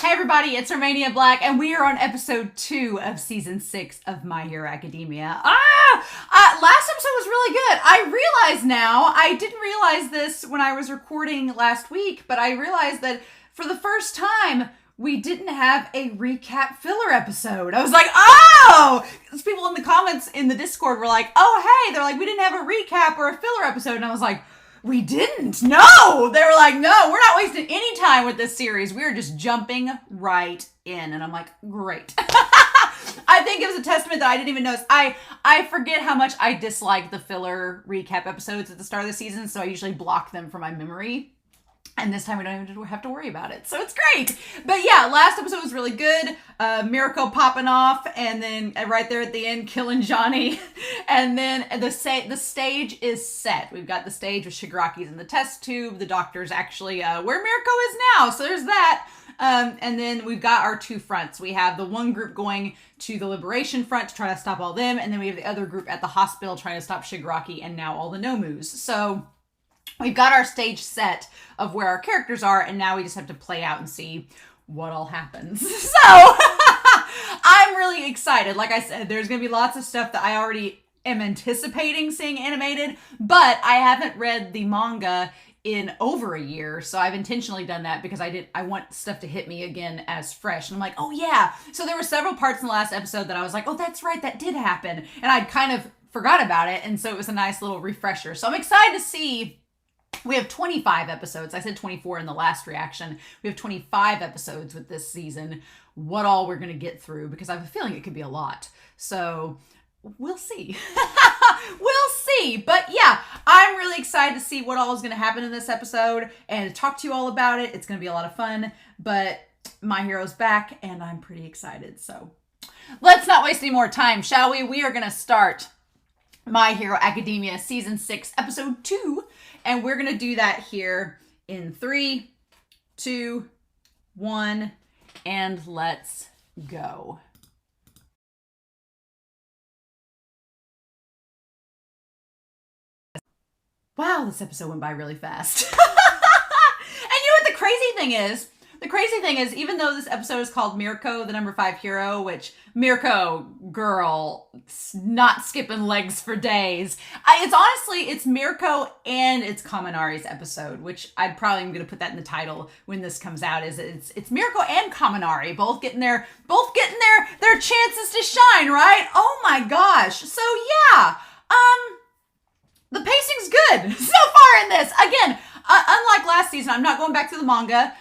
Hey everybody, it's Romania Black, and we are on episode 2 of season 6 of My Hero Academia. Last episode was really good. I realize now, I didn't realize this when I was recording last week, but I realized that for the first time, we didn't have a recap filler episode. I was like, oh! People in the comments in the Discord were like, oh hey, they're like, we didn't have a recap or a filler episode, and I was like, we didn't. No! They were like, no, we're not wasting any time with this series. We're just jumping right in. And I'm like, great. I think it was a testament that I didn't even notice. I forget how much I dislike the filler recap episodes at the start of the season, so I usually block them from my memory. And this time we don't even have to worry about it. So it's great. But yeah, last episode was really good. Mirko popping off and then right there at the end, killing Johnny. And then the stage is set. We've got the stage with Shigaraki's in the test tube. The doctor's actually where Mirko is now. So there's that. And then we've got our two fronts. We have the one group going to the Liberation Front to try to stop all them. And then we have the other group at the hospital trying to stop Shigaraki and now all the Nomus. So we've got our stage set of where our characters are, and now we just have to play out and see what all happens. So, I'm really excited. Like I said, there's going to be lots of stuff that I already am anticipating seeing animated, but I haven't read the manga in over a year, so I've intentionally done that because I want stuff to hit me again as fresh. And I'm like, oh yeah. So there were several parts in the last episode that I was like, oh, that's right, that did happen. And I'd kind of forgot about it, and so it was a nice little refresher. So I'm excited to see. We have 25 episodes. I said 24 in the last reaction. We have 25 episodes with this season. What all we're going to get through, because I have a feeling it could be a lot. So we'll see. We'll see. But yeah, I'm really excited to see what all is going to happen in this episode and to talk to you all about it. It's going to be a lot of fun. But My Hero's back and I'm pretty excited. So let's not waste any more time, shall we? We are going to start My Hero Academia Season 6, Episode 2. And we're going to do that here in 3, 2, 1, and let's go. Wow, this episode went by really fast. And you know what the crazy thing is? The crazy thing is, even though this episode is called Mirko, the number 5 hero, which Mirko, girl, not skipping legs for days. It's Mirko and it's Kaminari's episode, which I'm probably going to put that in the title when this comes out. It's Mirko and Kaminari both getting their chances to shine, right? Oh my gosh. So yeah, the pacing's good so far in this. Again, unlike last season, I'm not going back to the manga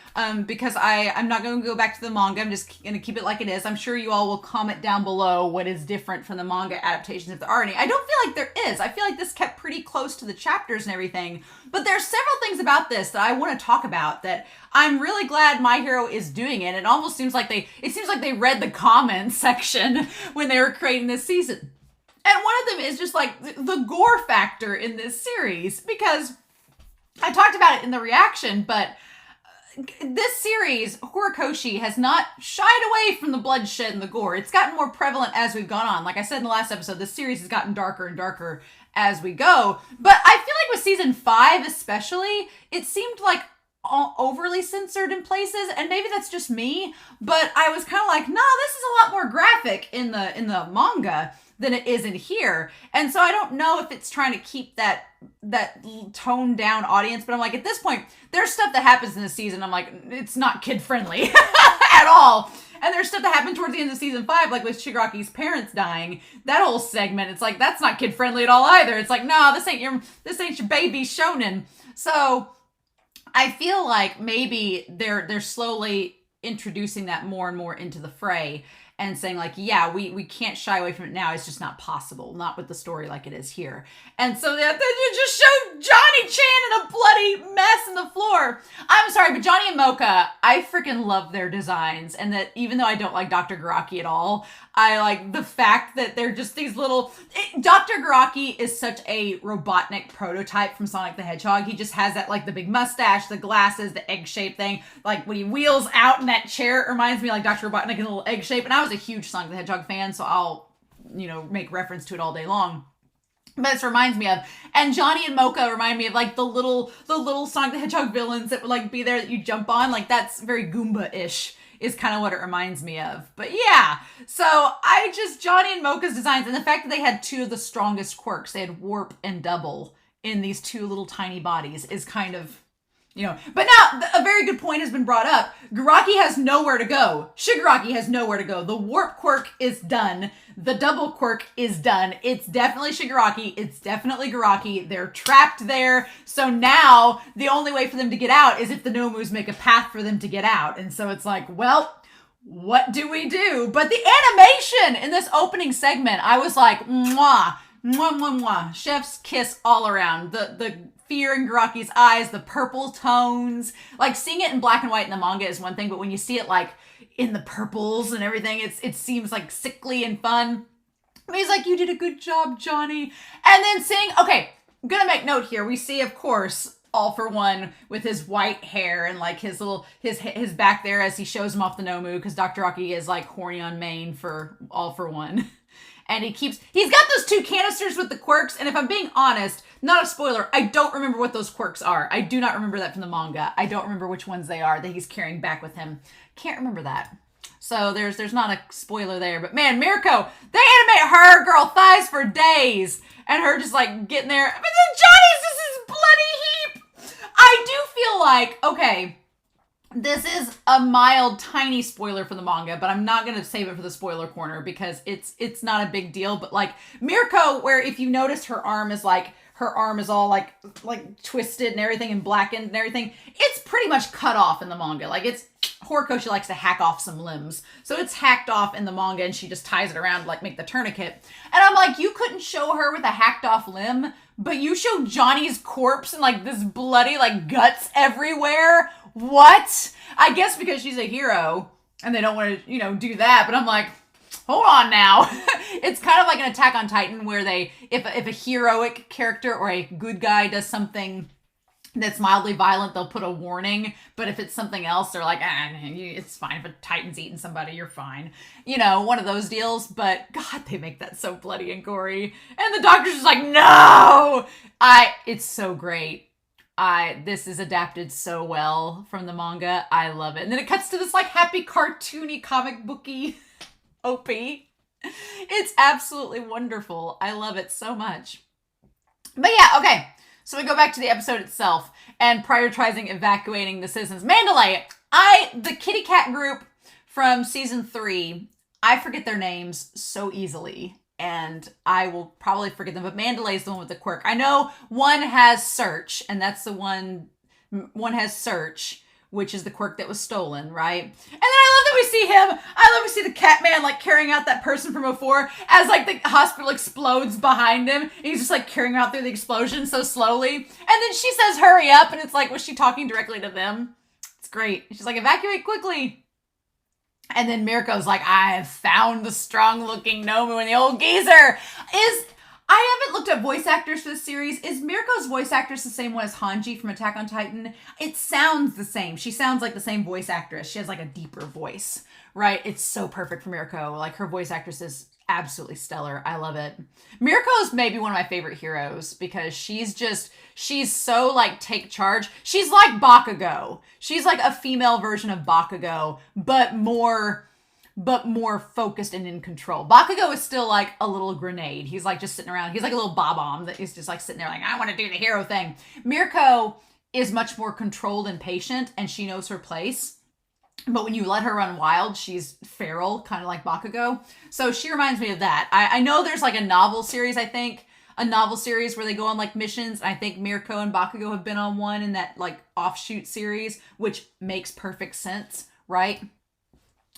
because I'm not going to go back to the manga. I'm just going to keep it like it is. I'm sure you all will comment down below what is different from the manga adaptations if there are any. I don't feel like there is. I feel like this kept pretty close to the chapters and everything. But there's several things about this that I want to talk about that I'm really glad My Hero is doing it. It almost seems like they read the comments section when they were creating this season. And one of them is just like the gore factor in this series, because I talked about it in the reaction, but this series, Horikoshi, has not shied away from the bloodshed and the gore. It's gotten more prevalent as we've gone on. Like I said in the last episode, this series has gotten darker and darker as we go. But I feel like with season 5 especially, it seemed like overly censored in places, and maybe that's just me, but I was kind of like, no, this is a lot more graphic in the manga than it is in here. And so I don't know if it's trying to keep that toned down audience, but I'm like, at this point, there's stuff that happens in this season, I'm like, it's not kid friendly at all. And there's stuff that happened towards the end of season 5, like with Shigaraki's parents dying. That whole segment, it's like, that's not kid friendly at all either. It's like, no, this ain't your baby shonen. So I feel like maybe they're slowly introducing that more and more into the fray and saying like, yeah, we can't shy away from it now. It's just not possible, not with the story like it is here. And so they just showed Johnny Chan in a bloody mess in the floor. I'm sorry, but Johnny and Mocha, I freaking love their designs. And that even though I don't like Dr. Garaki at all, I like the fact that they're just these little... Dr. Garaki is such a Robotnik prototype from Sonic the Hedgehog. He just has that, like, the big mustache, the glasses, the egg-shaped thing. Like, when he wheels out in that chair, it reminds me like Dr. Robotnik in a little egg shape. And I was a huge Sonic the Hedgehog fan, so I'll, make reference to it all day long. But this reminds me of, and Johnny and Mocha remind me of like the little Sonic the Hedgehog villains that would like be there that you jump on. Like that's very Goomba-ish is kind of what it reminds me of. But yeah, so Johnny and Mocha's designs, and the fact that they had two of the strongest quirks, they had warp and double in these two little tiny bodies, is kind of, but now a very good point has been brought up. Garaki has nowhere to go. Shigaraki has nowhere to go. The warp quirk is done. The double quirk is done. It's definitely Shigaraki. It's definitely Garaki. They're trapped there. So now the only way for them to get out is if the Nomus make a path for them to get out. And so it's like, well, what do we do? But the animation in this opening segment, I was like, mwah, mwah, mwah, mwah. Chef's kiss all around. The fear in Garaki's eyes, the purple tones. Like, seeing it in black and white in the manga is one thing, but when you see it like in the purples and everything, it seems like sickly and fun. And he's like, you did a good job, Johnny. And then okay, I'm gonna make note here. We see, of course, All For One with his white hair and like his back there as he shows him off the Nomu, because Dr. Rocky is like horny on main for All For One. And he's got those two canisters with the quirks. And if I'm being honest, not a spoiler, I don't remember what those quirks are. I do not remember that from the manga. I don't remember which ones they are that he's carrying back with him. Can't remember that. So there's not a spoiler there. But man, Mirko, they animate her girl thighs for days. And her just like getting there. But then Johnny's just this bloody heap. I do feel like, okay, this is a mild, tiny spoiler for the manga, but I'm not going to save it for the spoiler corner because it's not a big deal. But like Mirko, where if you notice her arm is all like twisted and everything and blackened and everything, it's pretty much cut off in the manga. Like, it's Horikoshi likes to hack off some limbs. So it's hacked off in the manga and she just ties it around to like make the tourniquet. And I'm like, you couldn't show her with a hacked off limb, but you show Johnny's corpse and like this bloody like guts everywhere. What? I guess because she's a hero and they don't want to, do that. But I'm like, hold on now. It's kind of like an Attack on Titan where if a heroic character or a good guy does something that's mildly violent, they'll put a warning. But if it's something else, they're like, it's fine. If a Titan's eating somebody, you're fine. One of those deals. But God, they make that so bloody and gory. And the doctor's just like, no! It's so great. This is adapted so well from the manga. I love it. And then it cuts to this like happy cartoony comic booky OP. It's absolutely wonderful. I love it so much. But yeah, okay. So we go back to the episode itself and prioritizing evacuating the citizens. Mandalay, the kitty cat group from season 3, I forget their names so easily. And I will probably forget them, but Mandalay's the one with the quirk. I know one has search, and that's the one has search, which is the quirk that was stolen, right? And then I love that we see him. I love to see the cat man like carrying out that person from before as like the hospital explodes behind him. And he's just like carrying out through the explosion so slowly. And then she says, hurry up. And it's like, was she talking directly to them? It's great. She's like, evacuate quickly. And then Mirko's like, I have found the strong-looking Nomu, and the old geezer I haven't looked up voice actors for this series. Is Mirko's voice actress the same one as Hanji from Attack on Titan? It sounds the same. She sounds like the same voice actress. She has like a deeper voice, right? It's so perfect for Mirko. Like, her voice actress is absolutely stellar. I love it. Mirko is maybe one of my favorite heroes because she's so like take charge. She's like Bakugo. She's like a female version of Bakugo, but more focused and in control. Bakugo is still like a little grenade. He's like just sitting around. He's like a little bob-omb that is just like sitting there like, I want to do the hero thing. Mirko is much more controlled and patient, and she knows her place. But when you let her run wild, she's feral, kind of like Bakugo. So she reminds me of that. I know there's like a novel series, I think. A novel series where they go on like missions. I think Mirko and Bakugo have been on one in that like offshoot series, which makes perfect sense, right?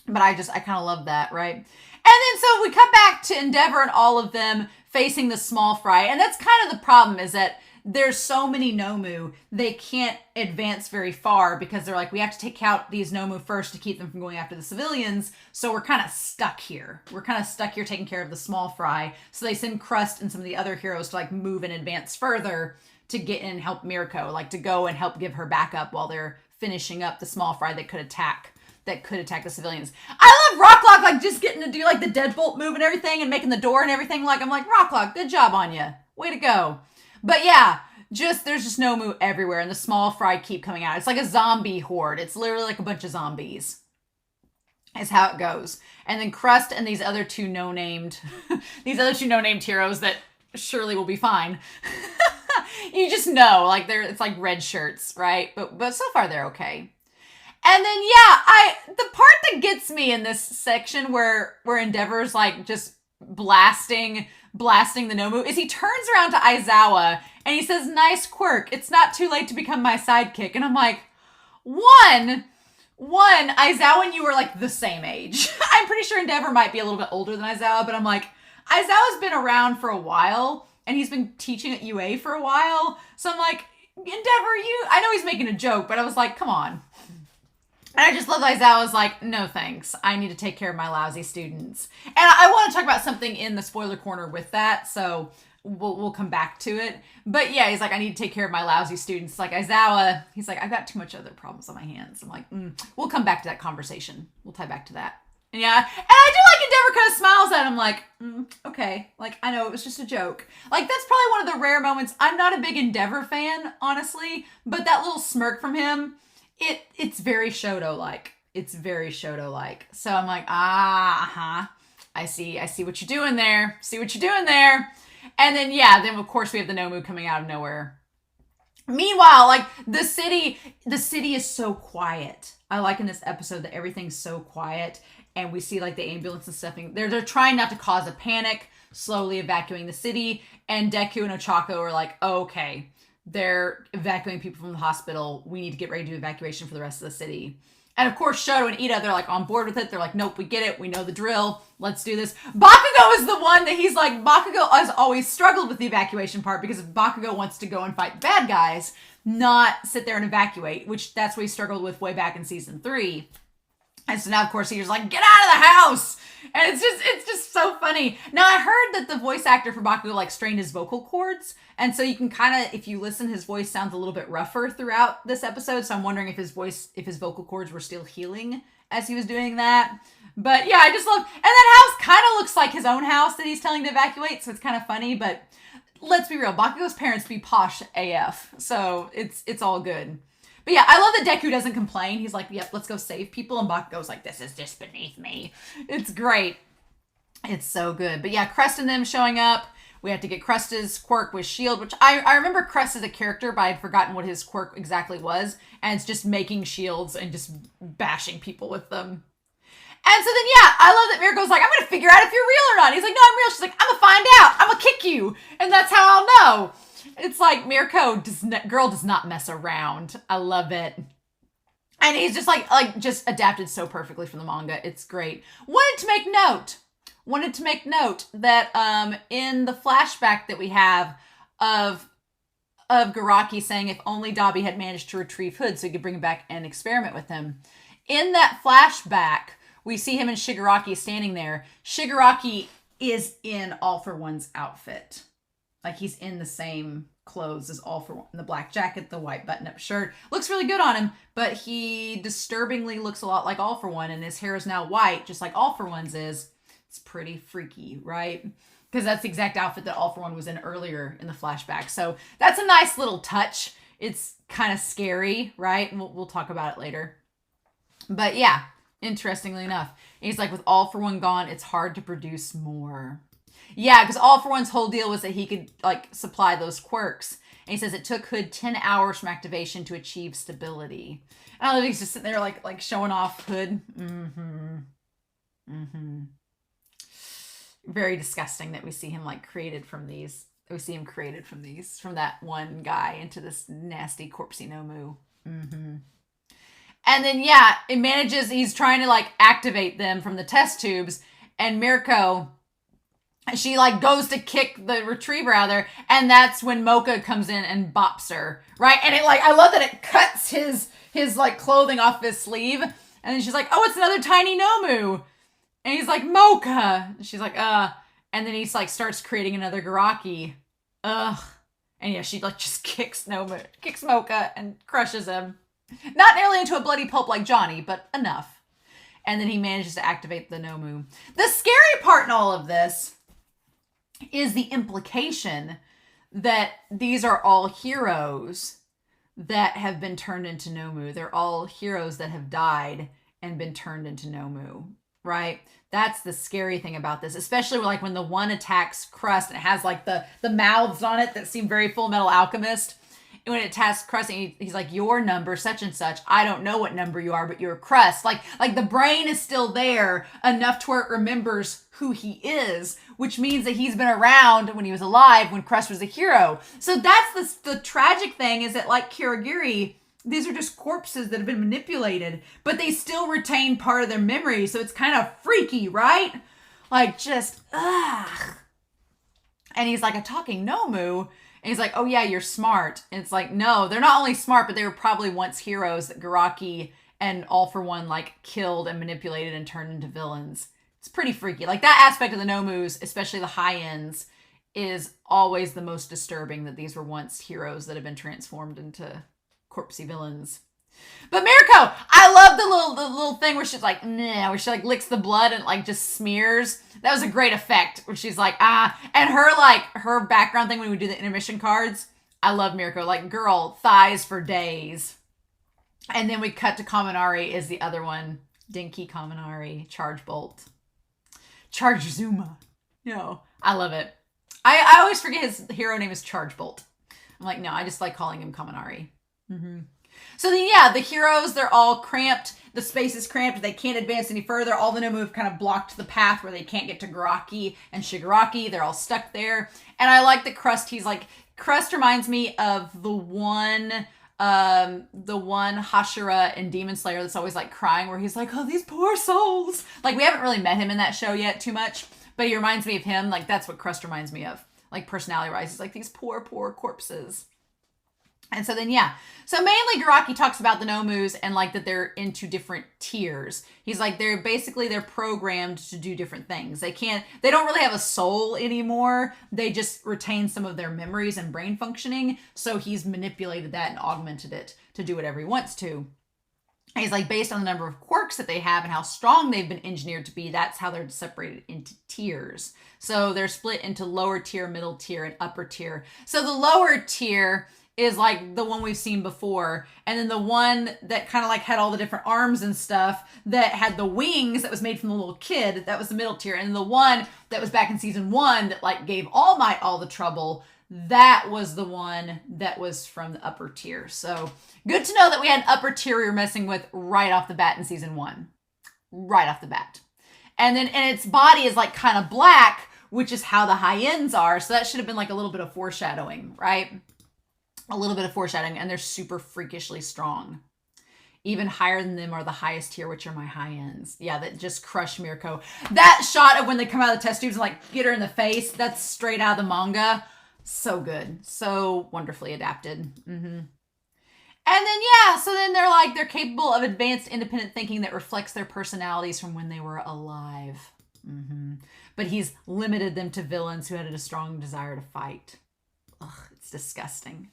But I kind of love that, right? And then so we cut back to Endeavor and all of them facing the small fry. And that's kind of the problem, is that there's so many Nomu, they can't advance very far because they're like, we have to take out these Nomu first to keep them from going after the civilians. So we're kind of stuck here. We're kind of stuck here taking care of the small fry. So they send Crust and some of the other heroes to like move and advance further to get in and help Mirko, like to go and help give her backup while they're finishing up the small fry that could attack the civilians. I love Rocklock, like just getting to do like the deadbolt move and everything and making the door and everything. Like, I'm like, Rocklock, good job on you. Way to go. But yeah, there's just Nomu everywhere, and the small fry keep coming out. It's like a zombie horde. It's literally like a bunch of zombies. is how it goes. And then Crust and these other two no-named heroes that surely will be fine. You just know, like it's like red shirts, right? But so far they're okay. And then the part that gets me in this section where Endeavor's like just blasting the Nomu is he turns around to Aizawa and he says, "Nice quirk. It's not too late to become my sidekick." And I'm like, one, Aizawa and you are like the same age. I'm pretty sure Endeavor might be a little bit older than Aizawa, but I'm like, Aizawa's been around for a while and he's been teaching at UA for a while. So I'm like, Endeavor, I know he's making a joke, but I was like, come on. And I just love that Aizawa's like, no thanks. I need to take care of my lousy students. And I want to talk about something in the spoiler corner with that, so we'll come back to it. But yeah, he's like, I need to take care of my lousy students. Like Aizawa, he's like, I've got too much other problems on my hands. I'm like, we'll come back to that conversation. We'll tie back to that. And yeah, and I do like Endeavor kind of smiles at him like, okay. Like, I know it was just a joke. Like, that's probably one of the rare moments. I'm not a big Endeavor fan, honestly, but that little smirk from him, it's very Shoto-like. It's very Shoto-like. So I'm like, I see what you're doing there. And then of course we have the Nomu coming out of nowhere. Meanwhile, like the city is so quiet. I like in this episode that everything's so quiet and we see like the ambulance and stuff. They're trying not to cause a panic, slowly evacuating the city. And Deku and Ochako are like, oh, okay, they're evacuating people from the hospital. We need to get ready to do evacuation for the rest of the city. And of course, Shoto and Ida, they're like on board with it. They're like, nope, we get it. We know the drill. Let's do this. Bakugo is the one that he's like, Bakugo has always struggled with the evacuation part because Bakugo wants to go and fight bad guys, not sit there and evacuate, which that's what he struggled with way back in season 3. And so now, of course, he's like, get out of the house. And it's just so funny. Now, I heard that the voice actor for Bakugo like strained his vocal cords. And so you can kind of, if you listen, his voice sounds a little bit rougher throughout this episode. So I'm wondering if his vocal cords were still healing as he was doing that. But yeah, I just love, and that house kind of looks like his own house that he's telling to evacuate. So it's kind of funny, but let's be real. Bakugo's parents be posh AF. So it's all good. But yeah, I love that Deku doesn't complain. He's like, yep, let's go save people. And Bakugo's like, this is just beneath me. It's great. It's so good. But yeah, Crest and them showing up. We have to get Crest's quirk with shield, which I remember Crest as a character, but I had forgotten what his quirk exactly was. And it's just making shields and just bashing people with them. And so then, yeah, I love that Mirko's like, I'm going to figure out if you're real or not. He's like, no, I'm real. She's like, I'm going to find out. I'm going to kick you. And that's how I'll know. It's like Mirko girl does not mess around. I love it. And he's just like just adapted so perfectly from the manga. It's great. Wanted to make note that in the flashback that we have of Garaki saying if only Dabi had managed to retrieve Hood so he could bring him back and experiment with him. In that flashback, we see him and Shigaraki standing there. Shigaraki is in All For One's outfit. Like he's in the same clothes as All For One. The black jacket, the white button-up shirt. Looks really good on him, but he disturbingly looks a lot like All For One, and his hair is now white, just like All For One's is. It's pretty freaky, right? Because that's the exact outfit that All For One was in earlier in the flashback. So that's a nice little touch. It's kind of scary, right? And we'll talk about it later. But yeah, interestingly enough, he's like, with All For One gone, it's hard to produce more. Yeah, because All For One's whole deal was that he could like supply those quirks. And he says it took Hood 10 hours from activation to achieve stability. And I love he's just sitting there like showing off Hood. Very disgusting that we see him like created from these. We see him created from these, from that one guy into this nasty corpsey Nomu. And then yeah, he's trying to like activate them from the test tubes, and Mirko, she like goes to kick the retriever out there, and that's when Mocha comes in and bops her, right? And it like, I love that it cuts his like clothing off his sleeve, and then she's like, oh, it's another tiny Nomu. And he's like, Mocha. And she's like, and then he's like starts creating another Garaki. And yeah, she like just kicks Mocha and crushes him. Not nearly into a bloody pulp like Johnny, but enough. And then he manages to activate the Nomu. The scary part in all of this is the implication that these are all heroes that have been turned into Nomu. They're all heroes that have died, and been turned into Nomu, right? That's the scary thing about this, especially like when the one attacks Crust and it has like the mouths on it that seem very Full Metal Alchemist. And when it attacks Crust and he's like, your number, such and such. I don't know what number you are, but you're Crust. Like the brain is still there enough to where it remembers who he is, which means that he's been around when he was alive, when Crust was a hero. So that's the tragic thing, is that like Kirigiri, these are just corpses that have been manipulated, but they still retain part of their memory. So it's kind of freaky, right? Like just, ugh. And he's like a talking Nomu. And he's like, oh yeah, you're smart. And it's like, no, they're not only smart, but they were probably once heroes that Garaki and All for One like killed and manipulated and turned into villains. It's pretty freaky. Like that aspect of the Nomus, especially the high ends, is always the most disturbing, that these were once heroes that have been transformed into corpsey villains. But Mirko, I love the little thing where she's like, nah, where she like licks the blood and like just smears. That was a great effect where she's like, and her background thing when we do the intermission cards. I love Mirko, like girl, thighs for days. And then we cut to Kaminari is the other one. Dinky Kaminari, Charge Bolt. Charge Zuma. No, I love it. I always forget his hero name is Charge Bolt. I'm like, no, I just like calling him Kaminari. Mm-hmm. So then, yeah, the heroes, they're all cramped. The space is cramped. They can't advance any further. All the Nomu have kind of blocked the path where they can't get to Garaki and Shigaraki. They're all stuck there. And I like the Crust. He's like, Crust reminds me of the one Hashira in Demon Slayer that's always like crying, where he's like, oh, these poor souls. Like we haven't really met him in that show yet too much, but he reminds me of him. Like that's what Crust reminds me of. Like personality wise, he's like these poor corpses. And so then, yeah. So mainly Garaki talks about the Nomus and like that they're into different tiers. He's like, they're programmed to do different things. They don't really have a soul anymore. They just retain some of their memories and brain functioning. So he's manipulated that and augmented it to do whatever he wants to. And he's like, based on the number of quirks that they have and how strong they've been engineered to be, that's how they're separated into tiers. So they're split into lower tier, middle tier, and upper tier. So the lower tier is like the one we've seen before. And then the one that kind of like had all the different arms and stuff that had the wings that was made from the little kid, that was the middle tier. And the one that was back in season 1 that like gave All Might all the trouble, that was the one that was from the upper tier. So good to know that we had an upper tier we were messing with right off the bat in season 1. Right off the bat. And its body is like kind of black, which is how the high ends are. So that should have been like a little bit of foreshadowing, right? A little bit of foreshadowing, and they're super freakishly strong. Even higher than them are the highest tier, which are my high ends. Yeah, that just crush Mirko. That shot of when they come out of the test tubes and like get her in the face, that's straight out of the manga. So good. So wonderfully adapted. Mm-hmm. And then, yeah, so then they're capable of advanced independent thinking that reflects their personalities from when they were alive. Mm-hmm. But he's limited them to villains who had a strong desire to fight. Ugh, it's disgusting.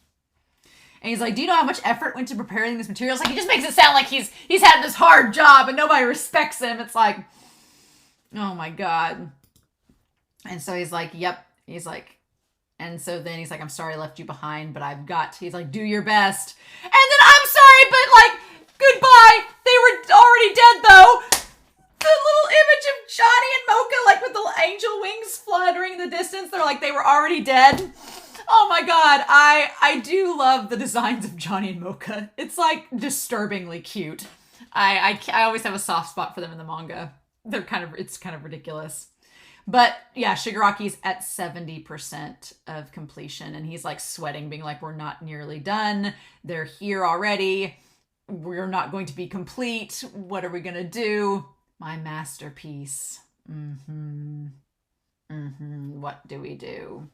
And he's like, do you know how much effort went to preparing these materials? Like, he just makes it sound like he's had this hard job and nobody respects him. It's like, oh my God. And so he's like, yep. He's like, and so then he's like, I'm sorry I left you behind, but he's like, do your best. And then I'm sorry, but like, goodbye. They were already dead though. The little image of Johnny and Mocha, like with the angel wings fluttering in the distance, they were already dead. Oh my God, I do love the designs of Johnny and Mocha. It's like disturbingly cute. I always have a soft spot for them in the manga. It's kind of ridiculous. But yeah, Shigaraki's at 70% of completion and he's like sweating, being like, we're not nearly done. They're here already. We're not going to be complete. What are we going to do? My masterpiece. What do we do?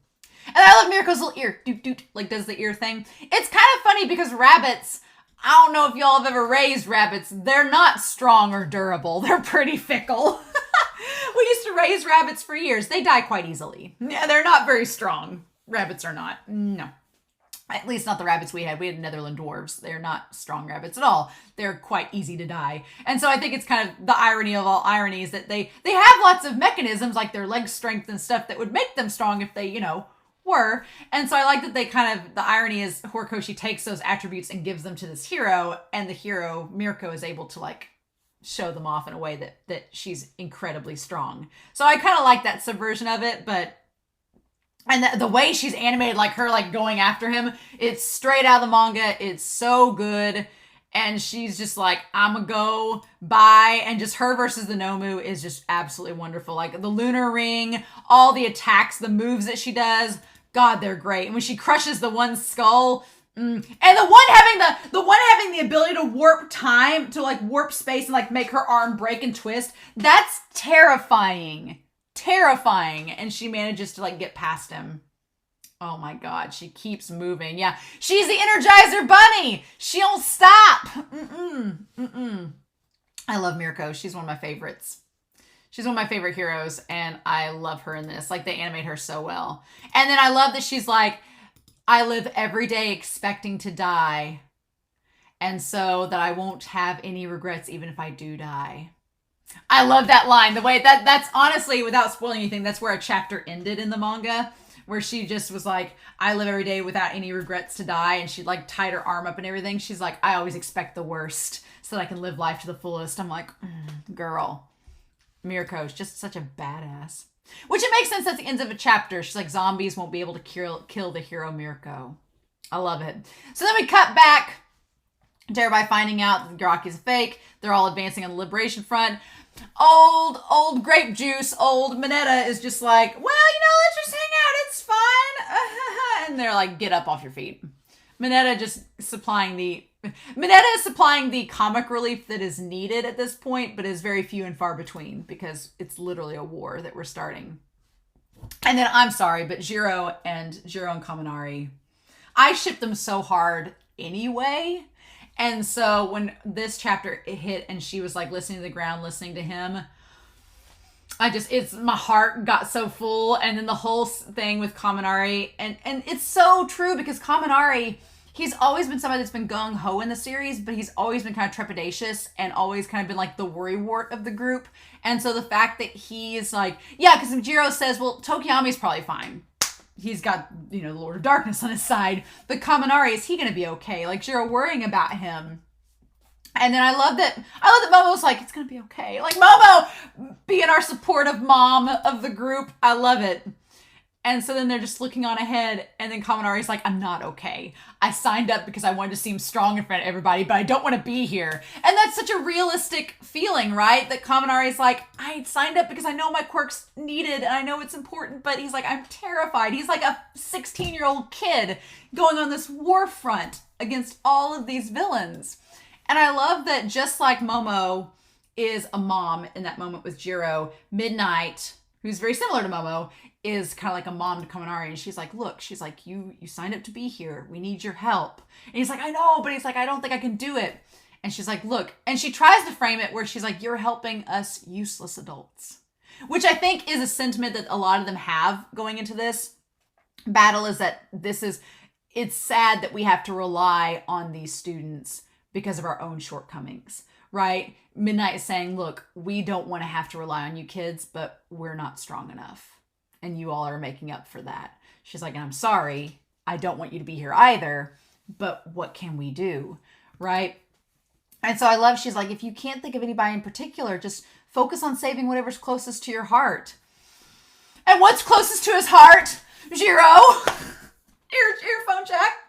And I love Mirko's little ear. Doot, doot, like does the ear thing. It's kind of funny because rabbits, I don't know if y'all have ever raised rabbits. They're not strong or durable. They're pretty fickle. We used to raise rabbits for years. They die quite easily. Yeah, they're not very strong. Rabbits are not. No. At least not the rabbits we had. We had Netherland dwarves. They're not strong rabbits at all. They're quite easy to die. And so I think it's kind of the irony of all ironies that they have lots of mechanisms like their leg strength and stuff that would make them strong if they, were. And so I like that the irony is Horikoshi takes those attributes and gives them to this hero, and the hero, Mirko, is able to show them off in a way that she's incredibly strong. So I kind of like that subversion of it, but and the way she's animated, like her like going after him, it's straight out of the manga. It's so good. And she's just like, I'm gonna go, bye. And just her versus the Nomu is just absolutely wonderful. Like the lunar ring, all the attacks, the moves that she does, God, they're great. And when she crushes the one skull, and the one having the ability to warp time, to like warp space and like make her arm break and twist, that's terrifying. Terrifying. And she manages to like get past him. Oh my God, she keeps moving. Yeah, she's the Energizer Bunny. She don't stop. I love Mirko. She's one of my favorites. She's one of my favorite heroes, and I love her in this. Like, they animate her so well. And then I love that she's like, I live every day expecting to die, and so that I won't have any regrets even if I do die. I love that line. The way that's honestly, without spoiling anything, that's where a chapter ended in the manga, where she just was like, I live every day without any regrets to die. And she like tied her arm up and everything. She's like, I always expect the worst so that I can live life to the fullest. I'm like, girl, Mirko's just such a badass. Which it makes sense at the end of a chapter. She's like, zombies won't be able to kill the hero Mirko. I love it. So then we cut back to everybody finding out that Garaki's a fake. They're all advancing on the Liberation Front. Old grape juice, old Mineta is just like, well, let's just hang out. It's fine. And they're like, get up off your feet. Mineta is supplying the comic relief that is needed at this point, but is very few and far between because it's literally a war that we're starting. And then, I'm sorry, but Jiro and Kaminari, I ship them so hard anyway. And so when this chapter hit and she was like listening to the ground, listening to him, my heart got so full. And then the whole thing with Kaminari, and it's so true because Kaminari, he's always been somebody that's been gung-ho in the series, but he's always been kind of trepidatious and always kind of been like the worrywart of the group. And so the fact that he's like, yeah, because Jiro says, well, Tokiyami's probably fine. He's got, the Lord of Darkness on his side. But Kaminari, is he going to be okay? Like, Jiro worrying about him. And then I love that Momo's like, it's going to be okay. Like, Momo being our supportive mom of the group. I love it. And so then they're just looking on ahead. And then Kaminari's like, I'm not okay. I signed up because I wanted to seem strong in front of everybody, but I don't want to be here. And that's such a realistic feeling, right? That Kaminari's like, I signed up because I know my quirk's needed and I know it's important, but he's like, I'm terrified. He's like a 16-year-old kid going on this war front against all of these villains. And I love that just like Momo is a mom in that moment with Jiro, Midnight, who's very similar to Momo, is kind of like a mom to Kaminari. And she's like, look, she's like, you signed up to be here. We need your help. And he's like, I know, but he's like, I don't think I can do it. And she's like, look, and she tries to frame it where she's like, you're helping us useless adults, which I think is a sentiment that a lot of them have going into this battle, is that it's sad that we have to rely on these students because of our own shortcomings, right? Midnight is saying, look, we don't want to have to rely on you kids, but we're not strong enough. And you all are making up for that. She's like, and I'm sorry, I don't want you to be here either, but what can we do, right? And so I love, she's like, if you can't think of anybody in particular, just focus on saving whatever's closest to your heart. And what's closest to his heart? Jiro. Earphone check.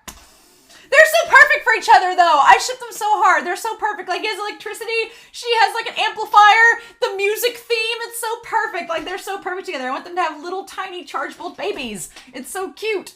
They're so perfect for each other, though. I ship them so hard. They're so perfect. Like, he has electricity. She has, like, an amplifier. The music theme, it's so perfect. Like, they're so perfect together. I want them to have little, tiny, chargeable babies. It's so cute.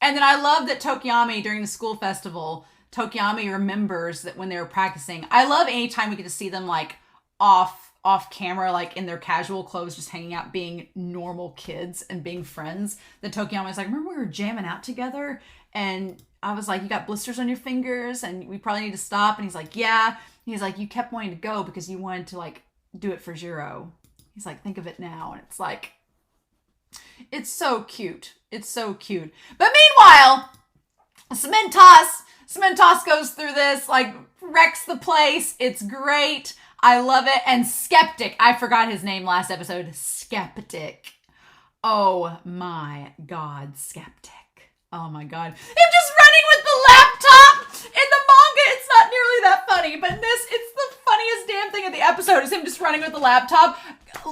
And then I love that Tokiyami, during the school festival, Tokiyami remembers that when they were practicing. I love anytime we get to see them, like, off camera, like, in their casual clothes, just hanging out, being normal kids and being friends. That Tokiyami's like, remember we were jamming out together? And I was like, you got blisters on your fingers and we probably need to stop. And he's like, yeah. He's like, you kept wanting to go because you wanted to like do it for Jiro. He's like, think of it now. And it's like, it's so cute. It's so cute. But meanwhile, Cementos goes through this, like wrecks the place. It's great. I love it. And Skeptic, I forgot his name last episode. Skeptic. Oh my God, Skeptic. Oh my God. Him just running with the laptop in the manga. It's not nearly that funny. But it's the funniest damn thing of the episode is him just running with the laptop.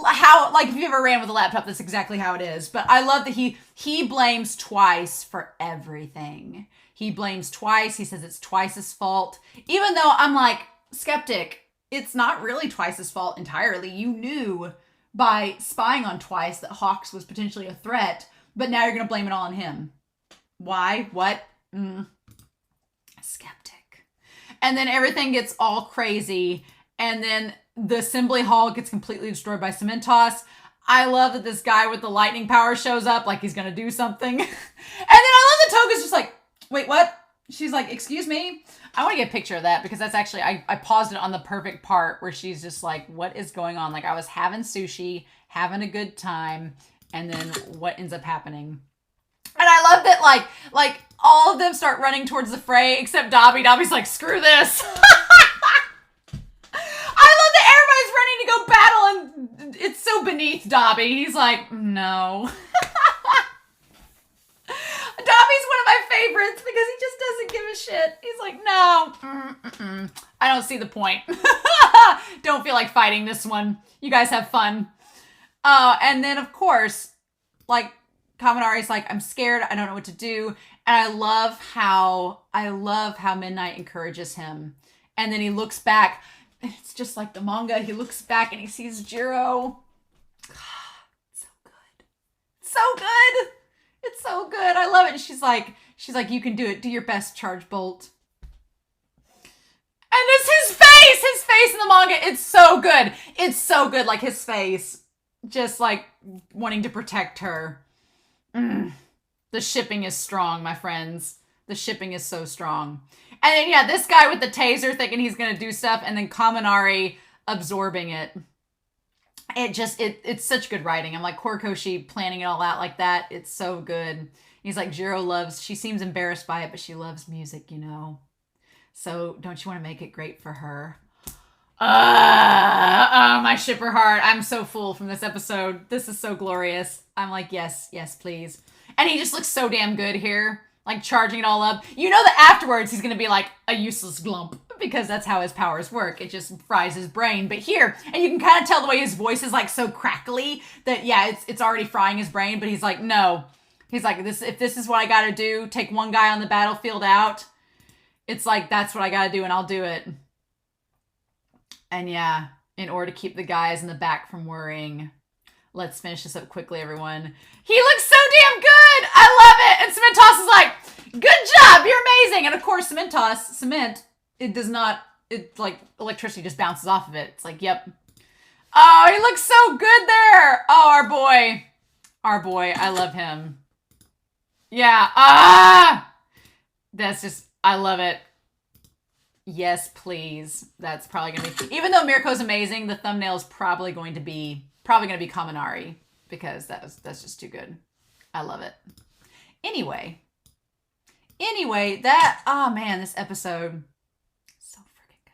How, like, if you ever ran with a laptop, that's exactly how it is. But I love that he blames twice for everything. He blames twice. He says it's Twice's fault. Even though I'm like, skeptic, it's not really Twice's fault entirely. You knew by spying on Twice that Hawks was potentially a threat, but now you're going to blame it all on him. Why? What? Skeptic. And then everything gets all crazy, and then the assembly hall gets completely destroyed by cement toss. I love that this guy with the lightning power shows up like he's going to do something. And then I love that Toga's just like, wait, what? She's like, excuse me? I want to get a picture of that because that's actually, I paused it on the perfect part where she's just like, what is going on? Like, I was having sushi, having a good time, and then what ends up happening? And I love that, like all of them start running towards the fray except Dobby. Dobby's like, screw this. I love that everybody's ready to go battle, and it's so beneath Dobby. He's like, no. Dobby's one of my favorites because he just doesn't give a shit. He's like, no, I don't see the point. Don't feel like fighting this one. You guys have fun. And then, of course, like, Kaminari's like, I'm scared. I don't know what to do. And I love how Midnight encourages him. And then he looks back. And it's just like the manga. He looks back and he sees Jiro. So good. So good. It's so good. I love it. And she's like, you can do it. Do your best, Charge Bolt. And it's his face in the manga. It's so good. It's so good. Like his face, just like wanting to protect her. The shipping is strong, my friends. The shipping is so strong. And then, yeah, this guy with the taser thinking he's going to do stuff, and then Kaminari absorbing it. It's such good writing. I'm like, Horikoshi planning it all out like that. It's so good. He's like, she seems embarrassed by it, but she loves music, you know. So don't you want to make it great for her? My shipper heart. I'm so full from this episode. This is so glorious. I'm like, yes, please. And he just looks so damn good here. Like charging it all up. You know that afterwards he's going to be like a useless glump. Because that's how his powers work. It just fries his brain. But here, and you can kind of tell the way his voice is like so crackly that, yeah, it's already frying his brain. But he's like, no. He's like, if this is what I got to do, take one guy on the battlefield out. It's like, that's what I got to do and I'll do it. And yeah, in order to keep the guys in the back from worrying. Let's finish this up quickly, everyone. He looks so damn good. I love it. And Cement Toss is like, good job. You're amazing. And of course, cement, it does not, it like electricity just bounces off of it. It's like, yep. Oh, he looks so good there. Oh, our boy. I love him. Yeah. That's just, I love it. Yes, please. That's probably going to be, even though Mirko's amazing, the thumbnail is probably going to be Kaminari because that's just too good. I love it. Anyway, oh man, this episode, so freaking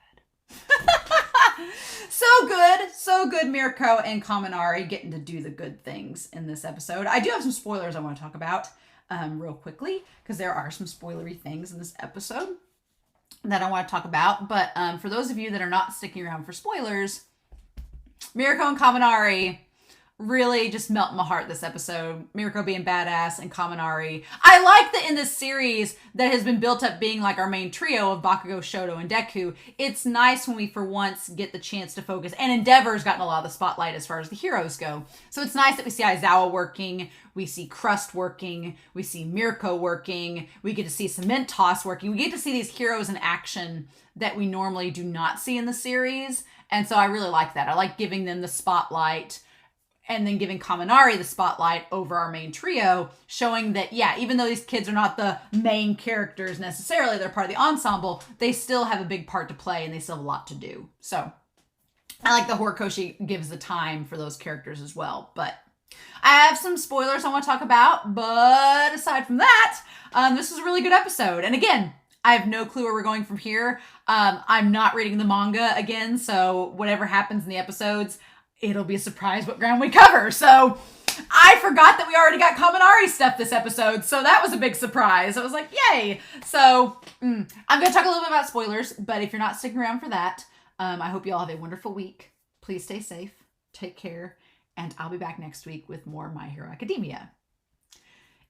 good. So good, Mirko and Kaminari getting to do the good things in this episode. I do have some spoilers I want to talk about real quickly because there are some spoilery things in this episode that I want to talk about. But for those of you that are not sticking around for spoilers, Mirko and Kaminari really just melt my heart this episode. Mirko being badass and Kaminari. I like that in this series that has been built up being like our main trio of Bakugo, Shoto, and Deku. It's nice when we for once get the chance to focus. And Endeavor's gotten a lot of the spotlight as far as the heroes go. So it's nice that we see Aizawa working. We see Crust working. We see Mirko working. We get to see Cement Toss working. We get to see these heroes in action that we normally do not see in the series. And so I really like that. I like giving them the spotlight and then giving Kaminari the spotlight over our main trio, showing that, yeah, even though these kids are not the main characters necessarily, they're part of the ensemble, they still have a big part to play and they still have a lot to do. So I like the Horikoshi gives the time for those characters as well. But I have some spoilers I want to talk about. But aside from that, this was a really good episode. And again, I have no clue where we're going from here. I'm not reading the manga again, so whatever happens in the episodes, it'll be a surprise what ground we cover. So I forgot that we already got Kaminari stuff this episode, so that was a big surprise. I was like, yay! So, I'm going to talk a little bit about spoilers, but if you're not sticking around for that, I hope you all have a wonderful week. Please stay safe, take care, and I'll be back next week with more My Hero Academia.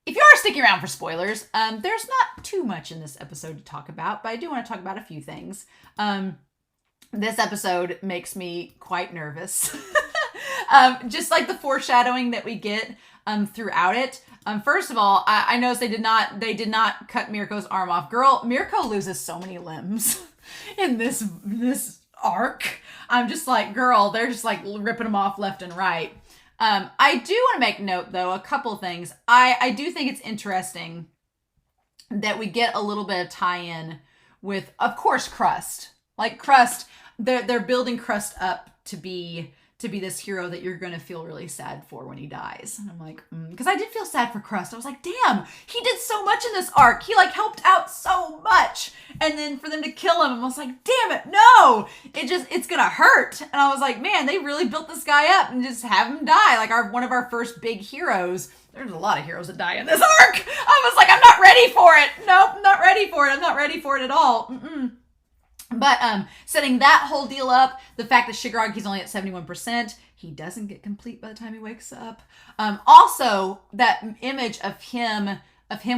If you are sticking around for spoilers, there's not too much in this episode to talk about, but I do want to talk about a few things. This episode makes me quite nervous. Just like the foreshadowing that we get throughout it. First of all, I noticed they did not cut Mirko's arm off. Mirko loses so many limbs in this arc. I'm just like, girl, they're just like ripping them off left and right. I do want to make note, though, a couple things. I do think it's interesting that we get a little bit of tie-in with, of course, Crust. Like Crust, they're building Crust up to be this hero that you're going to feel really sad for when he dies. And I'm like, because I did feel sad for Crust. I was like, damn, he did so much in this arc. He like helped out so much. And then for them to kill him, I was like, damn it, no. It's going to hurt. And I was like, man, they really built this guy up and just have him die. Like one of our first big heroes. There's a lot of heroes that die in this arc. I was like, I'm not ready for it. Nope, I'm not ready for it. I'm not ready for it at all. But setting that whole deal up, the fact that Shigaraki's only at 71%, he doesn't get complete by the time he wakes up. Also, that image of him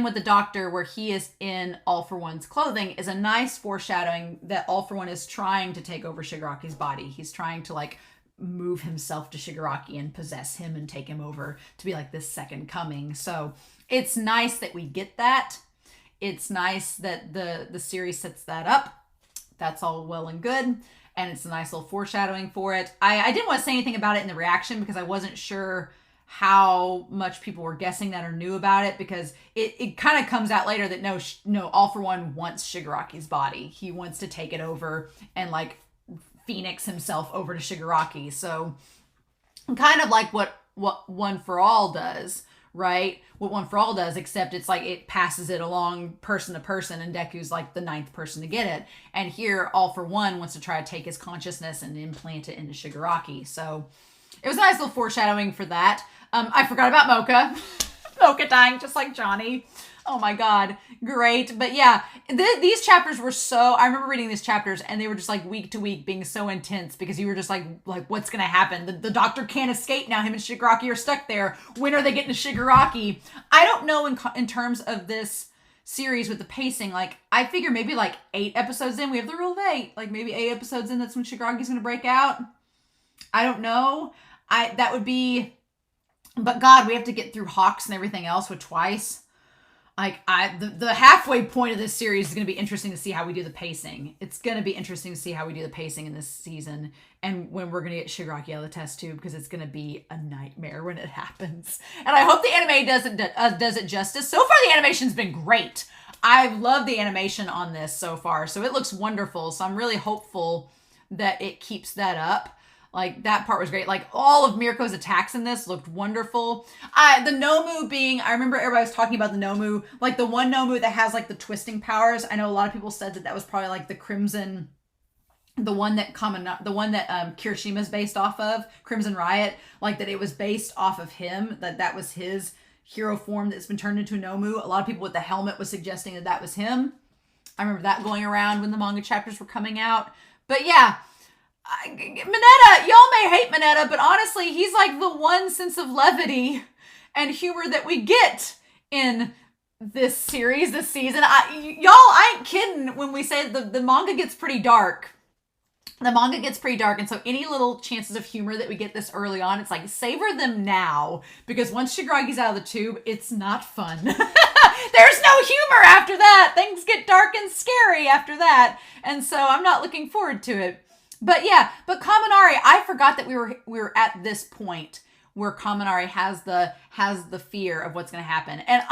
with the doctor where he is in All for One's clothing is a nice foreshadowing that All for One is trying to take over Shigaraki's body. He's trying to like move himself to Shigaraki and possess him and take him over to be like this second coming. So it's nice that we get that. It's nice that the series sets that up. That's all well and good. And it's a nice little foreshadowing for it. I didn't want to say anything about it in the reaction because I wasn't sure how much people were guessing that or knew about it, because it kind of comes out later that no, All for One wants Shigaraki's body. He wants to take it over and like Phoenix himself over to Shigaraki. So kind of like what One for All does, right? What One for All does, except it's like it passes it along person to person, and Deku's like the 9th person to get it. And here, All for One wants to try to take his consciousness and implant it into Shigaraki. So it was a nice little foreshadowing for that. I forgot about Mocha. Mocha dying just like Johnny. Oh my god, great. But yeah, these chapters were I remember reading these chapters and they were just like week to week being so intense because you were just like what's gonna happen? The doctor can't escape now. Him and Shigaraki are stuck there. When are they getting to Shigaraki? I don't know in terms of this series with the pacing. Like I figure maybe like 8 episodes in, we have the rule of 8. Like maybe 8 episodes in, that's when Shigaraki's gonna break out. I don't know. That would be, but God, we have to get through Hawks and everything else with twice. Like the halfway point of this series is going to be interesting to see how we do the pacing. It's going to be interesting to see how we do the pacing in this season, and when we're going to get Shigaraki out of the test tube, because it's going to be a nightmare when it happens. And I hope the anime does it justice. So far, the animation's been great. I've loved the animation on this so far, so it looks wonderful. So I'm really hopeful that it keeps that up. Like, that part was great. Like, all of Mirko's attacks in this looked wonderful. The Nomu I remember everybody was talking about the Nomu, like the one Nomu that has like the twisting powers. I know a lot of people said that was probably like the Crimson, the one that Kirishima's based off of, Crimson Riot, like that it was based off of him, that was his hero form that's been turned into a Nomu. A lot of people with the helmet was suggesting that was him. I remember that going around when the manga chapters were coming out. But yeah, Mineta, y'all may hate Mineta, but honestly, he's like the one sense of levity and humor that we get in this series, this season. I ain't kidding when we say the manga gets pretty dark. The manga gets pretty dark, and so any little chances of humor that we get this early on, it's like, savor them now, because once Shigaraki's out of the tube, it's not fun. There's no humor after that. Things get dark and scary after that, and so I'm not looking forward to it. But yeah, Kaminari, I forgot that we were at this point where Kaminari has the fear of what's going to happen. And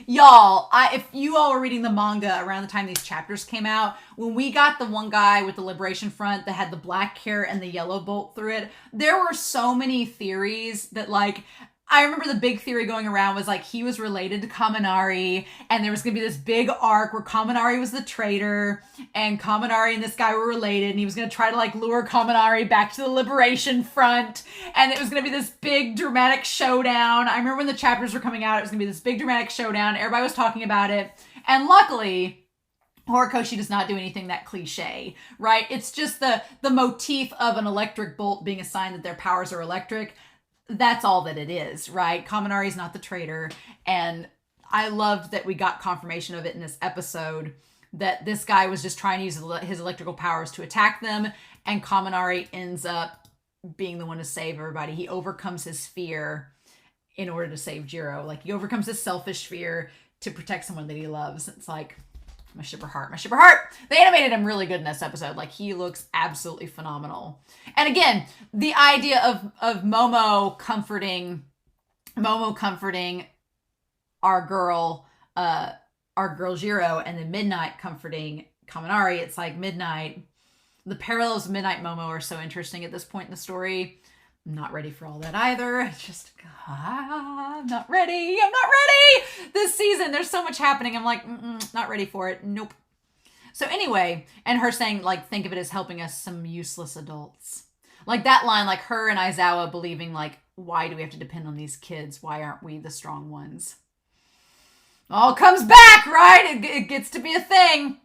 if you all were reading the manga around the time these chapters came out, when we got the one guy with the Liberation Front that had the black hair and the yellow bolt through it, there were so many theories that like I remember the big theory going around was like he was related to Kaminari, and there was going to be this big arc where Kaminari was the traitor, and Kaminari and this guy were related, and he was going to try to like lure Kaminari back to the Liberation Front, and it was going to be this big dramatic showdown. I remember when the chapters were coming out, it was going to be this big dramatic showdown. Everybody was talking about it, and luckily, Horikoshi does not do anything that cliche, right? It's just the motif of an electric bolt being a sign that their powers are electric. That's all that it is, right? Kaminari is not the traitor. And I loved that we got confirmation of it in this episode, that this guy was just trying to use his electrical powers to attack them. And Kaminari ends up being the one to save everybody. He overcomes his fear in order to save Jiro. Like, he overcomes his selfish fear to protect someone that he loves. It's like, my shipper heart, my shipper heart. They animated him really good in this episode. Like, he looks absolutely phenomenal. And again, the idea of Momo comforting our girl Jiro, and then Midnight comforting Kaminari. It's like Midnight. The parallels of Midnight Momo are so interesting at this point in the story. I'm not ready for all that either. It's just, I'm not ready. I'm not ready. This season, there's so much happening. I'm like, not ready for it. Nope. So anyway, and her saying, like, think of it as helping us, some useless adults. Like that line, like her and Aizawa believing, like, why do we have to depend on these kids? Why aren't we the strong ones? All comes back, right? It gets to be a thing.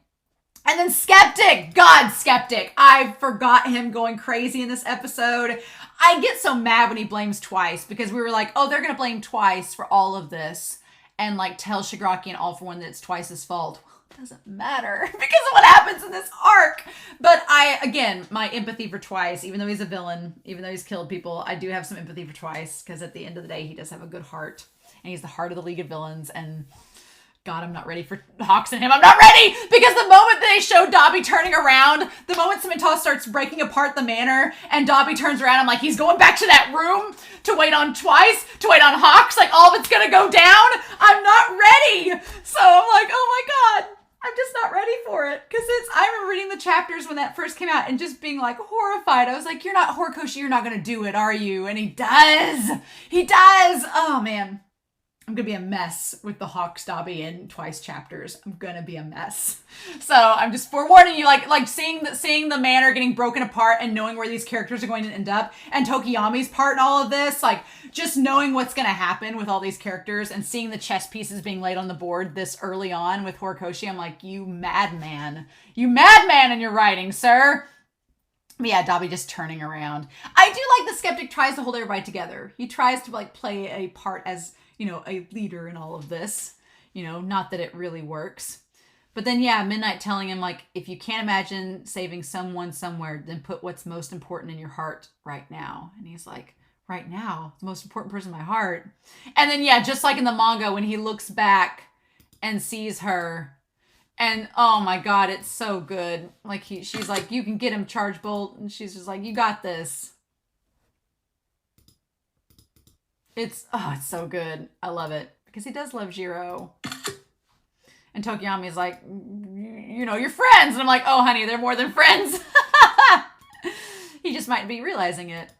And then Skeptic. God, Skeptic. I forgot him going crazy in this episode. I get so mad when he blames twice, because we were like, oh, they're going to blame twice for all of this and like tell Shigaraki and All For One that it's twice's fault. Well, it doesn't matter because of what happens in this arc. But again, my empathy for Twice, even though he's a villain, even though he's killed people, I do have some empathy for Twice, because at the end of the day, he does have a good heart, and he's the heart of the League of Villains. And God, I'm not ready for Hawks and him. I'm not ready, because the moment they show Dobby turning around, the moment Simmental starts breaking apart the manor and Dobby turns around, I'm like, he's going back to that room to wait on Twice, to wait on Hawks. Like, all of it's going to go down. I'm not ready. So I'm like, oh my God, I'm just not ready for it. Because I remember reading the chapters when that first came out and just being like horrified. I was like, you're not, Horikoshi, you're not going to do it, are you? And he does. He does. Oh man. I'm going to be a mess with the Hawks, Dobby, and Twice chapters. I'm going to be a mess. So I'm just forewarning you, like seeing the manor getting broken apart and knowing where these characters are going to end up, and Tokiyami's part in all of this, like just knowing what's going to happen with all these characters and seeing the chess pieces being laid on the board this early on with Horikoshi. I'm like, you madman in your writing, sir. But yeah, Dobby just turning around. I do like the Skeptic tries to hold everybody together. He tries to like play a part as, you know, a leader in all of this, you know, not that it really works. But then, yeah, Midnight telling him, like, if you can't imagine saving someone somewhere, then put what's most important in your heart right now. And he's like, right now, the most important person in my heart. And then, yeah, just like in the manga, when he looks back and sees her, and oh my God, it's so good. Like, she's like, you can get him, Charge Bolt. And she's just like, you got this. It's so good. I love it. Because he does love Jiro. And Tokiyami is like, you know, you're friends. And I'm like, oh, honey, they're more than friends. He just might be realizing it.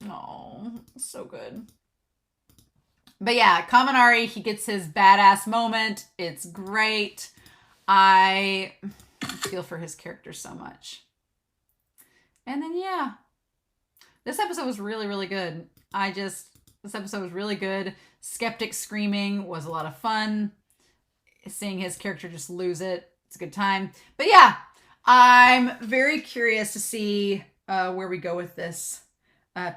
Oh, so good. But yeah, Kaminari, he gets his badass moment. It's great. I feel for his character so much. And then, yeah. This episode was really, really good. This episode was really good. Skeptic screaming was a lot of fun. Seeing his character just lose it, it's a good time. But yeah, I'm very curious to see where we go with this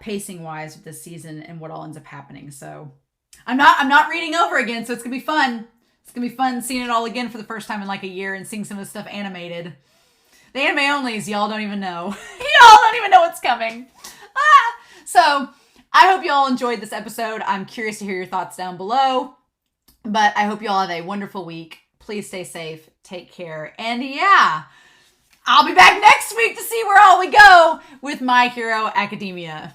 pacing-wise with this season and what all ends up happening. So I'm not reading over again, so it's gonna be fun. It's gonna be fun seeing it all again for the first time in like a year and seeing some of the stuff animated. The anime onlys, y'all don't even know. Y'all don't even know what's coming. So I hope you all enjoyed this episode. I'm curious to hear your thoughts down below. But I hope you all have a wonderful week. Please stay safe. Take care. And yeah, I'll be back next week to see where all we go with My Hero Academia.